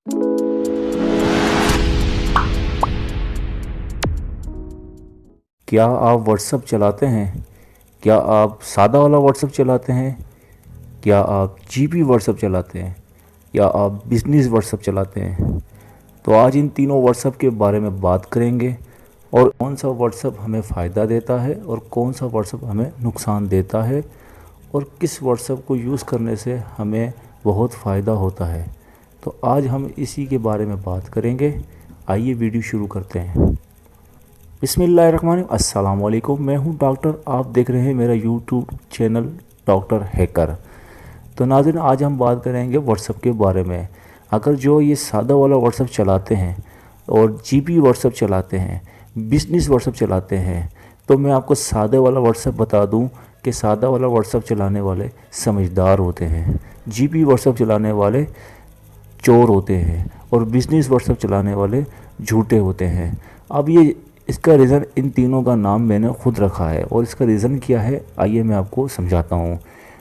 क्या आप व्हाट्सएप चलाते हैं? क्या आप सादा वाला व्हाट्सएप चलाते हैं? क्या आप जीपी व्हाट्सएप चलाते हैं? या आप बिजनेस व्हाट्सएप चलाते हैं? तो आज इन तीनों व्हाट्सएप के बारे में बात करेंगे और कौन सा व्हाट्सएप हमें फ़ायदा देता है और कौन सा व्हाट्सएप हमें नुकसान देता है और किस व्हाट्सएप को यूज़ करने से हमें बहुत फ़ायदा होता है। तो आज हम इसी के बारे में बात करेंगे। आइए वीडियो शुरू करते हैं। बिस्मिल्लाहिर्रहमानिर्रहीम। अस्सलाम वालेकुम। मैं हूं डॉक्टर, आप देख रहे हैं मेरा यूट्यूब चैनल डॉक्टर हैकर। तो नाज़रीन, आज हम बात करेंगे व्हाट्सएप के बारे में। अगर जो ये सादा वाला व्हाट्सएप चलाते हैं और जीपी व्हाट्सएप चलाते हैं, बिजनेस व्हाट्सएप चलाते हैं, तो मैं आपको सादे वाला व्हाट्सएप बता दूं कि सादा वाला व्हाट्सएप चलाने वाले समझदार होते हैं, जीपी व्हाट्सएप चलाने वाले चोर होते हैं और बिजनेस व्हाट्सएप चलाने वाले झूठे होते हैं। अब ये इसका रीज़न, इन तीनों का नाम मैंने खुद रखा है और इसका रीज़न क्या है आइए मैं आपको समझाता हूँ।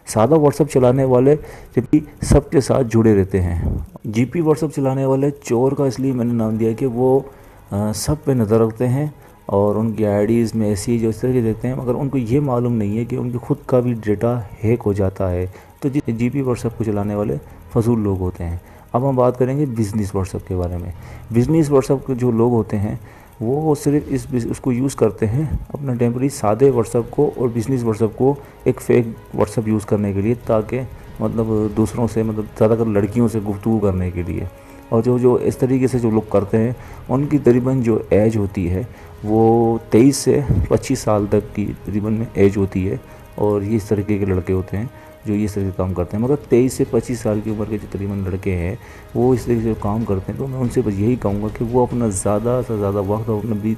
सादा व्हाट्सएप चलाने वाले जबकि सबके साथ जुड़े रहते हैं। जीपी व्हाट्सएप चलाने वाले चोर का इसलिए मैंने नाम दिया कि वो सब पे नज़र रखते हैं और उनकी आईडीज़ मैसेज इस तरह के देते हैं, मगर उनको ये मालूम नहीं है कि उनके खुद का भी डेटा हैक हो जाता है। तो जीपी व्हाट्सएप को चलाने वाले फजूल लोग होते हैं। अब हम बात करेंगे बिज़नेस व्हाट्सएप के बारे में। बिज़नेस व्हाट्सएप के जो लोग होते हैं वो सिर्फ उसको यूज़ करते हैं अपना टेम्परेरी सादे व्हाट्सएप को और बिज़नेस व्हाट्सएप को एक फ़ेक व्हाट्सएप यूज़ करने के लिए, ताकि मतलब दूसरों से, मतलब ज़्यादातर लड़कियों से गुफ्तगू करने के लिए। और जो इस तरीके से जो लोग करते हैं उनकी तकरीबन जो एज होती है वो 23 से 25 साल तक की तकरीबन में एज होती है। और ये इस तरीके के लड़के होते हैं जो इस तरह के काम करते हैं। मगर 23 से 25 साल की उम्र के जो तकरीबन लड़के हैं वो इस तरीके से काम करते हैं। तो मैं उनसे बस यही कहूँगा कि वो अपना ज़्यादा से ज़्यादा वक्त और अपना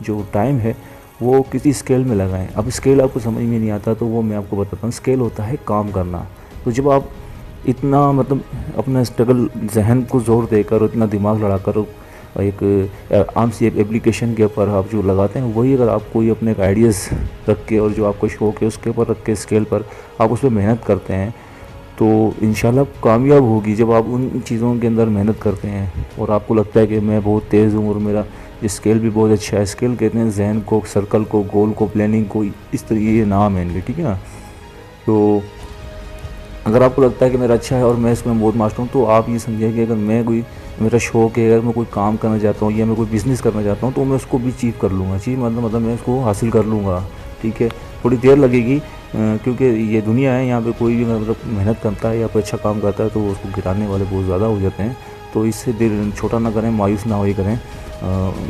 जो टाइम है वो किसी स्केल में लगाएं। अब स्केल आपको समझ में नहीं आता तो वो मैं आपको बताता हूँ। स्केल होता है काम करना। तो जब आप इतना मतलब अपना स्ट्रगल, जहन को ज़ोर देकर, इतना दिमाग लड़ाकर एक आम सी एक एप्लीकेशन के ऊपर आप जो लगाते हैं, वही अगर आप कोई अपने आइडियाज़ रख के और जो आपको शौक है उसके ऊपर रख के स्केल पर आप उस पर मेहनत करते हैं तो इंशाल्लाह कामयाब होगी। जब आप उन चीज़ों के अंदर मेहनत करते हैं और आपको लगता है कि मैं बहुत तेज़ हूँ और मेरा स्केल भी बहुत अच्छा है। स्केल कहते हैं जहन को, सर्कल को, गोल को, प्लानिंग को, इस तरीके ये नाम है इनके, ठीक है ना। तो अगर आपको लगता है कि मेरा अच्छा है और मैं इसमें बहुत मास्टर हूँ, तो आप ये समझिए कि अगर मैं कोई, मेरा शौक है, अगर मैं कोई काम करना चाहता हूँ या मैं कोई बिज़नेस करना चाहता हूँ तो मैं उसको भी अचीव कर लूँगा। मतलब मैं उसको हासिल कर लूँगा, ठीक है। थोड़ी देर लगेगी क्योंकि ये दुनिया है, यहाँ पे कोई भी मतलब मेहनत करता है या कोई अच्छा काम करता है तो उसको गिराने वाले बहुत ज़्यादा हो जाते हैं। तो इससे दिल छोटा ना करें, मायूस ना हो करें,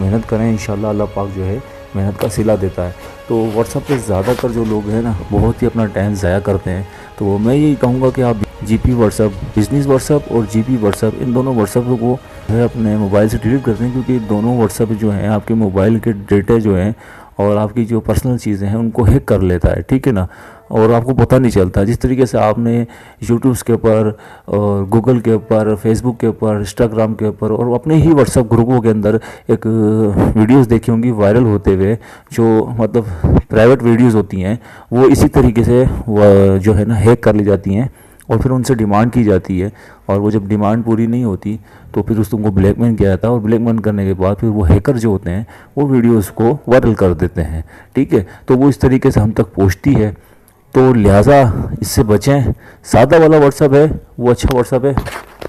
मेहनत करें। इंशाल्लाह अल्लाह पाक जो है मेहनत का सिला देता है। तो व्हाट्सएप पे ज़्यादातर जो लोग हैं ना बहुत ही अपना टाइम ज़ाया करते हैं। तो मैं यही कहूँगा कि आप जीपी व्हाट्सएप, बिजनेस व्हाट्सएप और जीपी व्हाट्सएप, इन दोनों व्हाट्सएप को है अपने मोबाइल से डिलीट करते हैं, क्योंकि दोनों व्हाट्सएप जो हैं आपके मोबाइल के डेटा जो हैं और आपकी जो पर्सनल चीज़ें हैं उनको हैक कर लेता है, ठीक है ना। और आपको पता नहीं चलता। जिस तरीके से आपने यूट्यूब के ऊपर और गूगल के ऊपर, फेसबुक के ऊपर, इंस्टाग्राम के ऊपर और अपने ही व्हाट्सएप ग्रुपों के अंदर एक वीडियोस देखी होंगी वायरल होते हुए, जो मतलब प्राइवेट वीडियोस होती हैं, वो इसी तरीके से जो है ना हैक कर ली जाती हैं और फिर उनसे डिमांड की जाती है। और वो जब डिमांड पूरी नहीं होती तो फिर तुमको ब्लैकमेल किया जाता है और ब्लैकमेल करने के बाद फिर वो हैकर जो होते हैं वो वीडियोस को वायरल कर देते हैं, ठीक है। तो वो इस तरीके से हम तक पहुंचती है। तो लिहाजा इससे बचें। सादा वाला व्हाट्सएप है वो अच्छा व्हाट्सएप है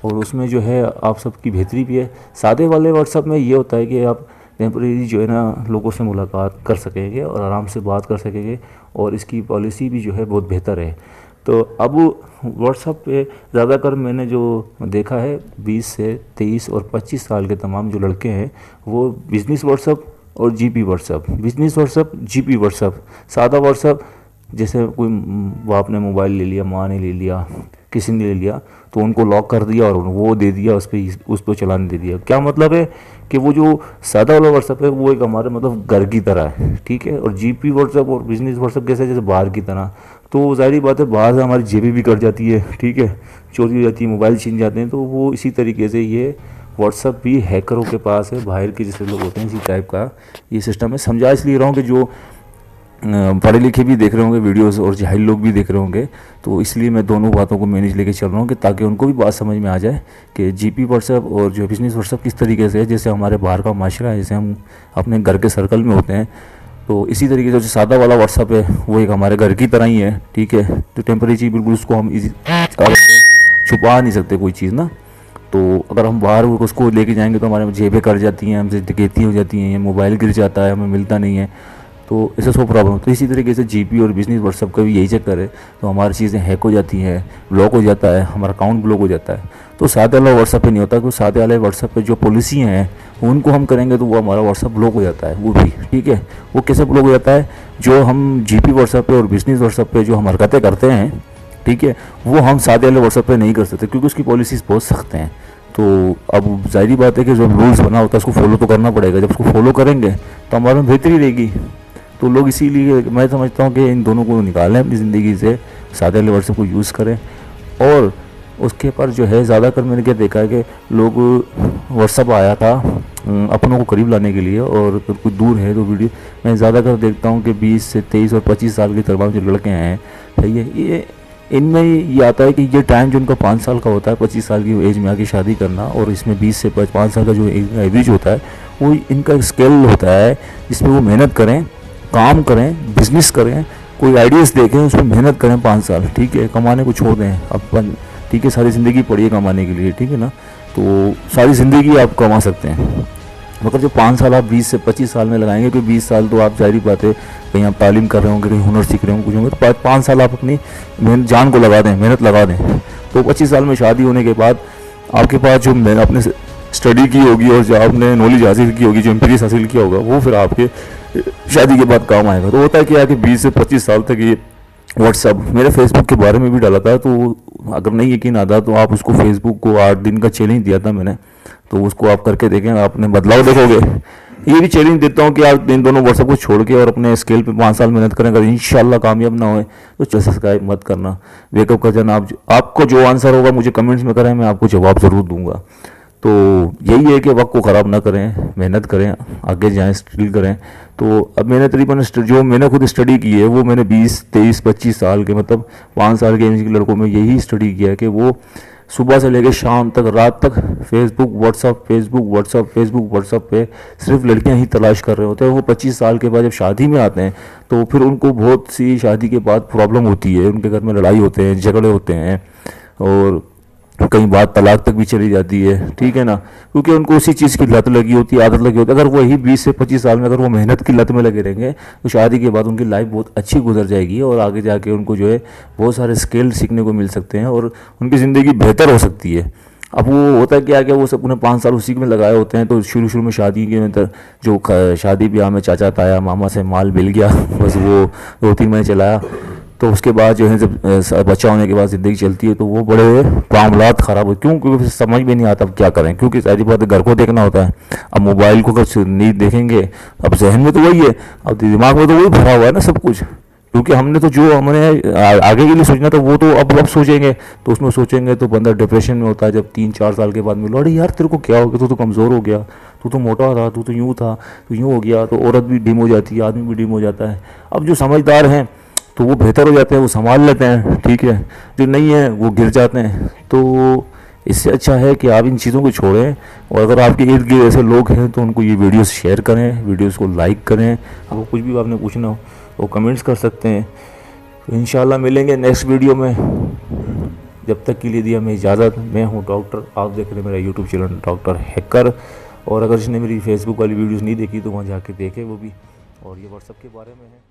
और उसमें जो है आप सबकी बेहतरी भी है। सादे वाले व्हाट्सएप में ये होता है कि आप टेम्परेरी जो है ना लोगों से मुलाकात कर सकेंगे और आराम से बात कर सकेंगे और इसकी पॉलिसी भी जो है बहुत बेहतर है। तो अब व्हाट्सएप पे ज़्यादातर मैंने जो देखा है 20 से 23 और 25 साल के तमाम जो लड़के हैं वो बिज़नेस व्हाट्सएप और GP WhatsApp, business WhatsApp, GP WhatsApp. सादा व्हाट्सएप जैसे कोई बाप ने मोबाइल ले लिया, माँ ने ले लिया, किसी ने ले लिया तो उनको लॉक कर दिया और वो दे दिया, उस पर चलाने दे दिया। क्या मतलब है कि वो जो सादा वाला व्हाट्सएप है वो एक हमारे मतलब घर की तरह है, ठीक है। और जीपी व्हाट्सएप और बिजनेस व्हाट्सएप कैसे, जैसे बाहर की तरह। तो जाहिर बात है बाहर से हमारी जेबी भी कट जाती है, ठीक है, चोरी हो जाती है, मोबाइल छीन जाते हैं। तो वो इसी तरीके से ये व्हाट्सएप भी हैकरों के पास है, बाहर के जैसे लोग होते हैं इसी टाइप का ये सिस्टम है। समझा इसलिए रहा हूँ कि जो पढ़े लिखे भी देख रहे होंगे वीडियोस और जाहिल लोग भी देख रहे होंगे, तो इसलिए मैं दोनों बातों को मैनेज लेके चल रहा हूँ कि ताकि उनको भी बात समझ में आ जाए कि जीपी व्हाट्सएप और जो बिज़नेस व्हाट्सएप किस तरीके से है। जैसे हमारे बाहर का माशरा है, जैसे हम अपने घर के सर्कल में होते हैं, तो इसी तरीके से जो सादा वाला व्हाट्सएप है वो एक हमारे घर की तरह ही है, ठीक है। जो टेम्परेरी चीज़ बिल्कुल उसको हम छुपा नहीं सकते कोई चीज़ ना। तो अगर हम बाहर उसको लेके जाएंगे तो हमारे जेबें कट जाती हैं, हमसे डकैती हो जाती हैं, मोबाइल गिर जाता है, हमें मिलता नहीं है, तो ऐसा सब प्रॉब्लम। तो इसी तरीके से जीपी और बिज़नेस व्हाट्सएप का भी यही चक्कर है। तो हमारी चीज़ें हैक हो जाती हैं, ब्लॉक हो जाता है, हमारा अकाउंट ब्लॉक हो जाता है। तो सादे वाला व्हाट्सएप पे नहीं होता, क्योंकि सादे वाले व्हाट्सएप पे जो पॉलिसी हैं उनको हम करेंगे तो वो हमारा व्हाट्सएप ब्लॉक हो जाता है, वो भी ठीक है। वो कैसे ब्लॉक हो जाता है, जो हम जीपी व्हाट्सएप पे और बिज़नेस व्हाट्सएप पे जो हम हरकतें करते हैं, ठीक है, वो हम सादे वाले व्हाट्सएप पे नहीं कर सकते, क्योंकि उसकी पॉलिसीज़ बहुत सख्त हैं। तो अब जाहिर बात है कि जो रूल्स बना होता है उसको फॉलो तो करना पड़ेगा। जब उसको फॉलो करेंगे तो हमारे में बेहतरी रहेगी। तो लोग इसीलिए मैं समझता हूँ कि इन दोनों को निकालें अपनी ज़िंदगी से, सादे वाले व्हाट्सएप को यूज़ करें। और उसके पर जो है ज़्यादातर मैंने क्या देखा है कि लोग व्हाट्सएप आया था अपनों को करीब लाने के लिए, और कुछ दूर है तो वीडियो मैं ज़्यादातर देखता हूँ कि 20 से 23 और 25 साल के तमाम जो लड़के हैं, सही है, ये इनमें ये आता है कि ये टाइम जो उनका 5 साल का होता है, 25 साल की एज में आके शादी करना, और इसमें 20 से 5 साल का जो एवरेज होता है वो इनका स्केल होता है, जिसमें वो मेहनत करें, काम करें, बिजनेस करें, कोई आइडियाज़ देखें, उस पर मेहनत करें 5 साल, ठीक है। कमाने को छोड़ दें अपन, ठीक है, सारी ज़िंदगी पड़ी है कमाने के लिए, ठीक है ना। तो सारी ज़िंदगी आप कमा सकते हैं, मगर जो 5 साल आप 20 से 25 साल में लगाएंगे, क्योंकि 20 साल तो आप जाहिर बात है कहीं आप तालीम कर रहे होंगे, कहीं हुनर सीख रहे होंगे, कुछ होंगे, तो 5 साल आप अपनी जान को लगा दें, मेहनत लगा दें। तो 25 साल में शादी होने के बाद आपके पास जो आपने स्टडी की होगी और जो आपने नॉलेज हासिल की होगी, जो एम्पिरिक्स हासिल किया होगा, वो फिर आपके शादी के बाद काम आएगा। तो होता है कि आके 20 से 25 साल तक ये व्हाट्सअप, मेरे फेसबुक के बारे में भी डाला था, तो अगर नहीं यकीन आता तो आप उसको फेसबुक को 8 दिन का चैलेंज दिया था मैंने, तो उसको आप करके देखें, आपने बदलाव देखोगे। ये भी चैलेंज देता हूँ कि आप इन दोनों व्हाट्सएप को छोड़ के और अपने स्केल पे 5 साल मेहनत करें, अगर इंशाल्लाह कामयाब ना होए तो सब्सक्राइब मत करना, वेकअप कर जाना। आपको जो आंसर होगा मुझे कमेंट्स में करें, मैं आपको जवाब ज़रूर दूंगा। तो यही है कि वक्त को ख़राब ना करें, मेहनत करें, आगे जाएं, स्टडी करें। तो अब मैंने तकरीबन जो मैंने खुद स्टडी की है वो मैंने 20, 23, 25 साल के, मतलब 5 साल के एज के लड़कों में यही स्टडी किया है कि वो सुबह से लेकर शाम तक, रात तक फेसबुक व्हाट्सअप पे सिर्फ लड़कियां ही तलाश कर रहे होते हैं। वो 25 साल के बाद जब शादी में आते हैं तो फिर उनको बहुत सी शादी के बाद प्रॉब्लम होती है, उनके घर में लड़ाई होते हैं, झगड़े होते हैं, और कई बार तलाक तक भी चली जाती है, ठीक है ना, क्योंकि उनको उसी चीज़ की लत लगी होती है, आदत लगी होती है। अगर वही 20 से 25 साल में अगर वो मेहनत की लत में लगे रहेंगे तो शादी के बाद उनकी लाइफ बहुत अच्छी गुजर जाएगी, और आगे जाके उनको जो है बहुत सारे स्किल सीखने को मिल सकते हैं और उनकी ज़िंदगी बेहतर हो सकती है। अब वो होता है क्या वो सब उन्हें 5 साल उसी में लगाए होते हैं, तो शुरू में शादी के अंदर जो शादी ब्याह में चाचा ताया मामा से माल मिल गया, बस वो 2-3 महीने चलाया, तो उसके बाद जो है जब बच्चा होने के बाद ज़िंदगी चलती है तो वो बड़े मामलात ख़राब हो, क्यों, क्योंकि समझ में नहीं आता अब क्या करें, क्योंकि सारी बात घर को देखना होता है। अब मोबाइल को अगर नहीं देखेंगे, अब जहन में तो वही है, अब दिमाग में तो वही भरा हुआ है ना सब कुछ, क्योंकि हमने तो जो हमने आगे के लिए सोचना था वो तो अब सोचेंगे, तो उसमें सोचेंगे तो बंदा डिप्रेशन में होता है। जब 3-4 साल के बाद मिलो, अरे यार तेरे को क्या हो गया, तू तो कमज़ोर हो गया, तू तो मोटा था, तू तो यूँ था, तू यूँ हो गया, तो औरत भी डिम हो जाती है, आदमी भी डिम हो जाता है। अब जो समझदार हैं तो वो बेहतर हो जाते हैं, वो संभाल लेते हैं, ठीक है, जो नहीं है वो गिर जाते हैं। तो इससे अच्छा है कि आप इन चीज़ों को छोड़ें, और अगर आपके इर्द गिर्द ऐसे लोग हैं तो उनको ये वीडियोस शेयर करें, वीडियोस को लाइक करें। आपको कुछ भी आपने पूछना हो वो कमेंट्स कर सकते हैं। तो इंशाल्लाह मिलेंगे नेक्स्ट वीडियो में, जब तक के लिए दिया मैं इजाज़त। मैं हूँ डॉक्टर, आप देख रहे हैं मेरा यूट्यूब चैनल डॉक्टर हैकर, और अगर जिसने मेरी फेसबुक वाली वीडियोज़ नहीं देखी तो वहाँ जाके देखे वो भी, और ये व्हाट्सएप के बारे में है।